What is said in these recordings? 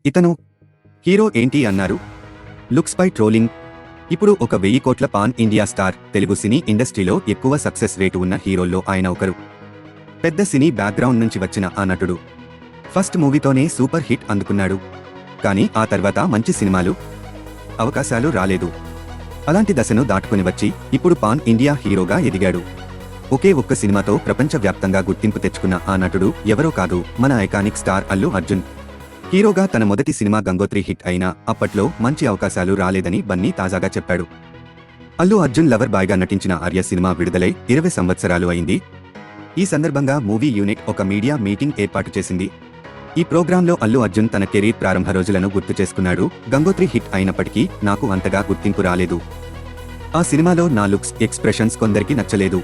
ఇతను హీరో ఏంటి అన్నారు? లుక్స్ పై ట్రోలింగ్. ఇప్పుడు ఒక 1000 కోట్ల పాన్ ఇండియా స్టార్. తెలుగు సినీ ఇండస్ట్రీలో ఎక్కువ సక్సెస్ రేటు ఉన్న హీరోల్లో ఆయన ఒకరు. పెద్ద సినీ బ్యాక్గ్రౌండ్ నుంచి వచ్చిన ఆ నటుడు ఫస్ట్ మూవీతోనే సూపర్ హిట్ అందుకున్నాడు. కానీ ఆ తర్వాత మంచి సినిమాలు, అవకాశాలు రాలేదు. అలాంటి దశను దాటుకుని వచ్చి ఇప్పుడు పాన్ ఇండియా హీరోగా ఎదిగాడు. ఒకే ఒక్క సినిమాతో ప్రపంచవ్యాప్తంగా గుర్తింపు తెచ్చుకున్న ఆ నటుడు ఎవరో కాదు, మన ఐకానిక్ స్టార్ అల్లు అర్జున్. హీరోగా తన మొదటి సినిమా గంగోత్రి హిట్ అయినా అప్పట్లో మంచి అవకాశాలు రాలేదని బన్నీ తాజాగా చెప్పాడు. అల్లు అర్జున్ లవర్ బాయ్గా నటించిన ఆర్య సినిమా విడుదలై 20 సంవత్సరాలు అయింది. ఈ సందర్భంగా మూవీ యూనిట్ ఒక మీడియా మీటింగ్ ఏర్పాటు చేసింది. ఈ ప్రోగ్రాంలో అల్లు అర్జున్ తన కెరీర్ ప్రారంభ రోజులను గుర్తు చేసుకున్నాడు. గంగోత్రి హిట్ అయినప్పటికీ నాకు అంతగా గుర్తింపు రాలేదు. ఆ సినిమాలో నా లుక్స్, ఎక్స్ప్రెషన్స్ కొందరికి నచ్చలేదు.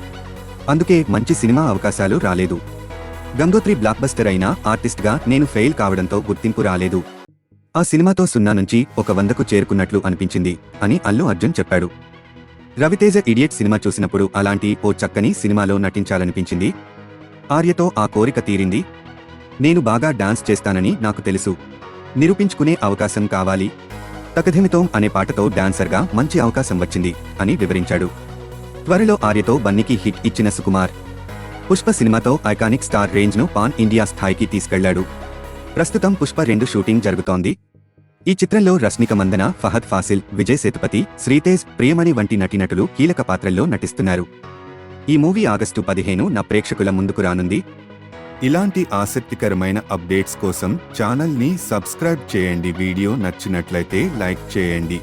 అందుకే మంచి సినిమా అవకాశాలు రాలేదు. గంగోత్రి బ్లాక్ బస్టర్ అయిన ఆర్టిస్ట్గా నేను ఫెయిల్ కావడంతో గుర్తింపు రాలేదు. ఆ సినిమాతో 0 నుంచి ఒక 100కు చేరుకున్నట్లు అనిపించింది అని అల్లు అర్జున్ చెప్పాడు. రవితేజ ఇడియట్ సినిమా చూసినప్పుడు అలాంటి ఓ చక్కని సినిమాలో నటించాలనిపించింది. ఆర్యతో ఆ కోరిక తీరింది. నేను బాగా డాన్స్ చేస్తానని నాకు తెలుసు. నిరూపించుకునే అవకాశం కావాలి. తకధిమితోం అనే పాటతో డాన్సర్గా మంచి అవకాశం వచ్చింది అని వివరించాడు. త్వరలో ఆర్యతో బన్నీకి హిట్ ఇచ్చిన సుకుమార్ పుష్ప సినిమాతో ఐకానిక్ స్టార్ రేంజ్ను పాన్ ఇండియా స్థాయికి తీసుకెళ్లాడు. ప్రస్తుతం పుష్ప 2 షూటింగ్ జరుగుతోంది. ఈ చిత్రంలో రష్మిక మందన, ఫహద్ ఫాసిల్, విజయ్ సేతుపతి, శ్రీతేజ్, ప్రియమణి వంటి నటీనటులు కీలక పాత్రల్లో నటిస్తున్నారు. ఈ మూవీ ఆగస్టు 15న ప్రేక్షకుల ముందుకు రానుంది. ఇలాంటి ఆసక్తికరమైన అప్డేట్స్ కోసం ఛానల్ని సబ్స్క్రైబ్ చేయండి. వీడియో నచ్చినట్లయితే లైక్ చేయండి.